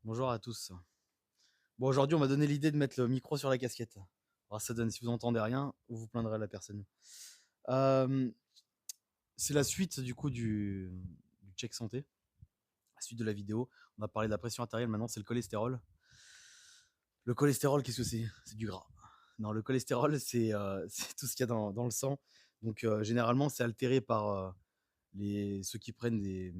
Bonjour à tous. Bon, aujourd'hui, on m'a donné l'idée de mettre le micro sur la casquette. Alors, ça donne, si vous entendez rien, vous vous plaindrez à la personne. Euh, c'est la suite du coup du check santé, la suite de la vidéo. On a parlé de la pression artérielle, maintenant c'est le cholestérol. Le cholestérol, qu'est-ce que c'est? C'est du gras. Non, le cholestérol, c'est tout ce qu'il y a dans le sang. Donc, généralement, c'est altéré par ceux qui prennent des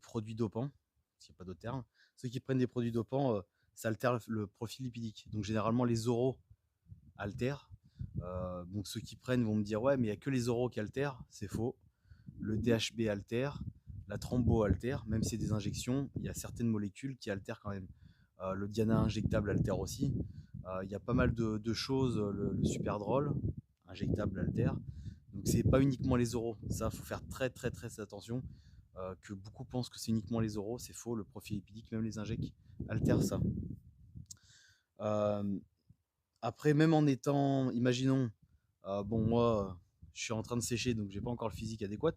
produits dopants, s'il n'y a pas d'autre terme. Ceux qui prennent des produits dopants, ça altère le profil lipidique. Donc généralement les oraux altèrent. Donc ceux qui prennent vont me dire ouais mais il n'y a que les oraux qui altèrent, c'est faux. Le DHB altère, la thrombo altère, même si c'est des injections, il y a certaines molécules qui altèrent quand même. Le Diana injectable altère aussi. Il y a pas mal de choses, le Superdrol injectable altère. Donc c'est pas uniquement les oraux, ça faut faire très très très attention. Que beaucoup pensent que c'est uniquement les oraux, c'est faux, le profil lipidique, même les injects, altèrent ça. Euh, Après, même en étant, imaginons, bon moi, je suis en train de sécher, donc j'ai pas encore le physique adéquat,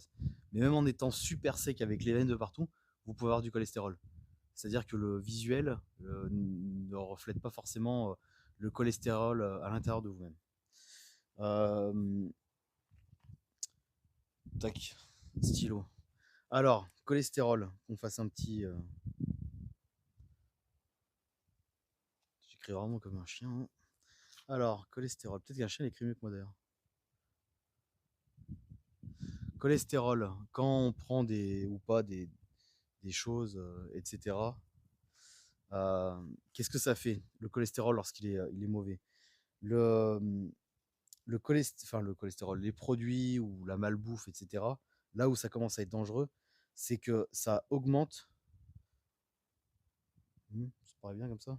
mais même en étant super sec avec les veines de partout, vous pouvez avoir du cholestérol. C'est-à-dire que le visuel ne reflète pas forcément le cholestérol à l'intérieur de vous-même. Euh, Tac, stylo. Alors, cholestérol, qu'on fasse un petit. J'écris vraiment comme un chien, hein. Alors, cholestérol. Peut-être qu'un chien écrit mieux que moi d'ailleurs. Cholestérol, quand on prend ou pas des choses, etc. Qu'est-ce que ça fait, le cholestérol, lorsqu'il il est mauvais? Le, le cholestérol, les produits ou la malbouffe, etc. Là où ça commence à être dangereux, c'est que ça augmente. Ça paraît bien comme ça.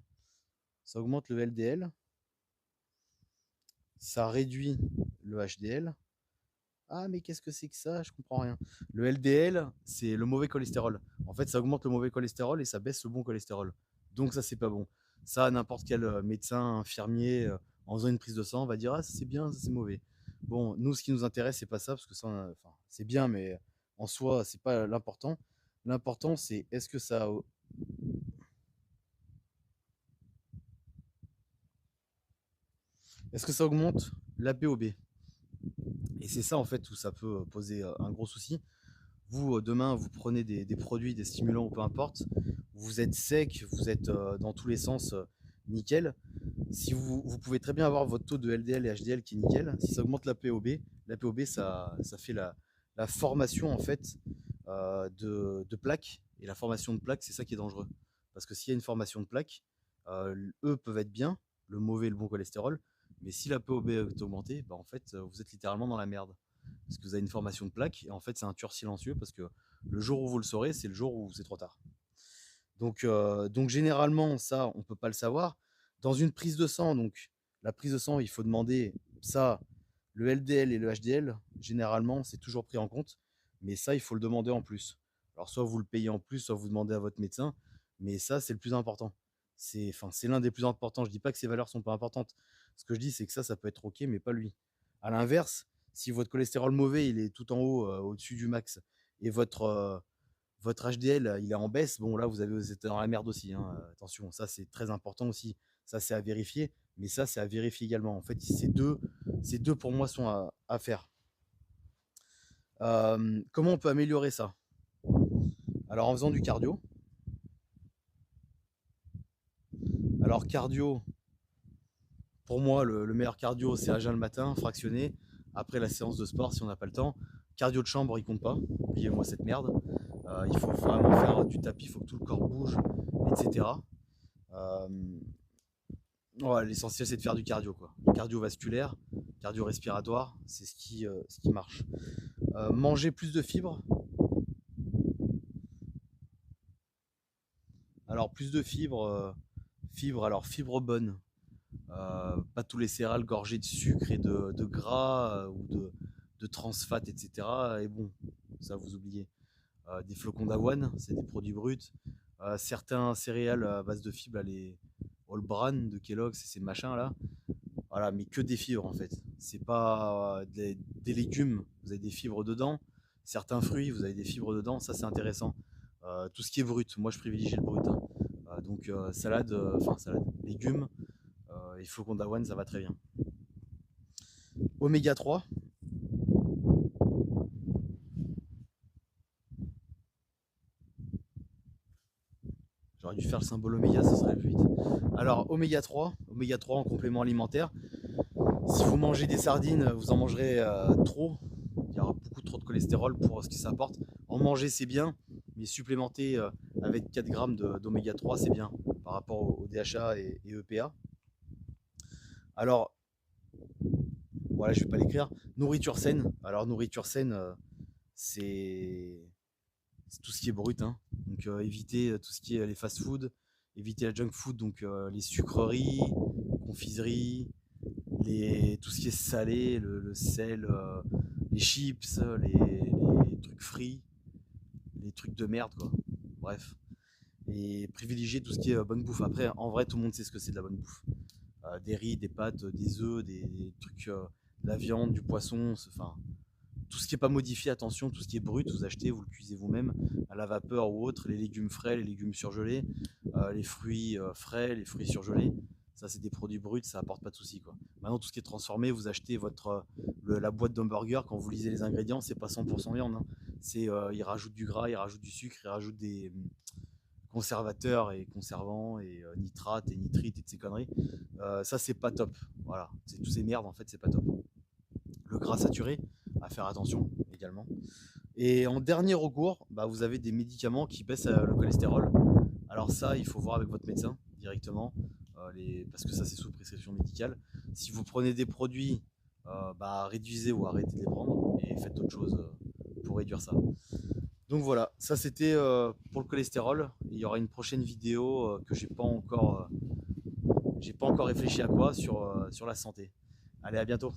Ça augmente le LDL, ça réduit le HDL. Ah, mais qu'est-ce que c'est que ça? Je comprends rien. Le LDL, c'est le mauvais cholestérol. En fait, ça augmente le mauvais cholestérol et ça baisse le bon cholestérol. Donc ça, c'est pas bon. Ça, n'importe quel médecin, infirmier, en faisant une prise de sang, va dire ah ça c'est bien, ça c'est mauvais. Bon, nous, ce qui nous intéresse, c'est pas ça parce que ça, enfin, c'est bien, mais en soi, c'est pas l'important. L'important, c'est est-ce que ça augmente l'APOB? Et c'est ça en fait où ça peut poser un gros souci. Vous, demain, vous prenez des produits, des stimulants ou peu importe, vous êtes sec, vous êtes dans tous les sens nickel. Si vous pouvez très bien avoir votre taux de LDL et HDL qui est nickel, si ça augmente la POB ça fait la formation en fait de plaques. Et la formation de plaques, c'est ça qui est dangereux. Parce que s'il y a une formation de plaques, eux peuvent être bien, le mauvais et le bon cholestérol, mais si la POB est augmentée, bah en fait, vous êtes littéralement dans la merde parce que vous avez une formation de plaque et en fait c'est un tueur silencieux parce que le jour où vous le saurez, c'est le jour où c'est trop tard. Donc généralement ça, on peut pas le savoir. Dans une prise de sang, donc la prise de sang, il faut demander ça, le LDL et le HDL, généralement c'est toujours pris en compte, mais ça il faut le demander en plus. Alors soit vous le payez en plus, soit vous demandez à votre médecin, mais ça c'est le plus important. C'est l'un des plus importants. Je dis pas que ces valeurs sont pas importantes. Ce que je dis c'est que ça peut être ok, mais pas lui. À l'inverse, si votre cholestérol mauvais il est tout en haut, au-dessus du max, et votre HDL il est en baisse, bon là vous êtes dans la merde aussi, hein. Attention, ça c'est très important aussi. Ça c'est à vérifier, mais ça c'est à vérifier également. En fait, ces deux pour moi sont à faire. Comment on peut améliorer ça? Alors en faisant du cardio. Alors cardio, pour moi le meilleur cardio c'est à jeun le matin, fractionné, après la séance de sport si on n'a pas le temps. Cardio de chambre il compte pas, oubliez-moi cette merde. Il faut vraiment faire du tapis, il faut que tout le corps bouge, etc. Euh, Ouais, l'essentiel, c'est de faire du cardio, quoi. Cardiovasculaire, cardio-respiratoire, c'est ce qui marche. Manger plus de fibres. Alors, plus de fibres, alors fibres bonnes. Pas tous les céréales gorgées de sucre et de gras ou de trans fat, etc. Et bon, ça vous oubliez. Des flocons d'avoine, c'est des produits bruts. Certains céréales à base de fibres, les All Bran de Kellogg's, ces machins là, voilà, mais que des fibres en fait. C'est pas des légumes, vous avez des fibres dedans. Certains fruits, vous avez des fibres dedans, ça c'est intéressant. Tout ce qui est brut, moi je privilégie le brut, hein. Donc salade, salade, légumes et flocons d'avoine, ça va très bien. Oméga 3. J'aurais dû faire le symbole oméga, ça serait plus vite. Alors oméga 3 en complément alimentaire. Si vous mangez des sardines, vous en mangerez trop. Il y aura beaucoup trop de cholestérol pour ce que ça apporte. En manger, c'est bien, mais supplémenter avec 4 grammes d'oméga 3, c'est bien par rapport au DHA et EPA. Alors, voilà, je ne vais pas l'écrire. Nourriture saine. Alors, nourriture saine, c'est tout ce qui est brut. Hein. Donc, éviter tout ce qui est les fast-food, éviter la junk food, donc les sucreries, confiseries, tout ce qui est salé, le sel, les chips, les trucs frits, les trucs de merde, quoi. Bref. Et privilégier tout ce qui est bonne bouffe. Après, en vrai, tout le monde sait ce que c'est de la bonne bouffe. Des riz, des pâtes, des œufs, des trucs, de la viande, du poisson, enfin, tout ce qui n'est pas modifié, attention, tout ce qui est brut, vous achetez, vous le cuisez vous-même à la vapeur ou autre, les légumes frais, les légumes surgelés, les fruits frais, les fruits surgelés. Ça, c'est des produits bruts, ça apporte pas de soucis, quoi. Maintenant, tout ce qui est transformé, vous achetez la boîte d'hamburger, quand vous lisez les ingrédients, c'est pas 100% viande. Hein. Ils rajoutent du gras, ils rajoutent du sucre, ils rajoutent des conservateurs et conservants et nitrates et nitrites et de ces conneries. Ça, c'est pas top. Voilà, c'est tous ces merdes, en fait, c'est pas top. Le gras saturé, à faire attention également. Et en dernier recours, vous avez des médicaments qui baissent le cholestérol. Alors ça, il faut voir avec votre médecin directement, parce que ça c'est sous prescription médicale. Si vous prenez des produits, réduisez ou arrêtez de les prendre et faites autre chose pour réduire ça. Donc voilà, ça c'était pour le cholestérol. Il y aura une prochaine vidéo que j'ai pas encore réfléchi à quoi sur la santé. Allez, à bientôt.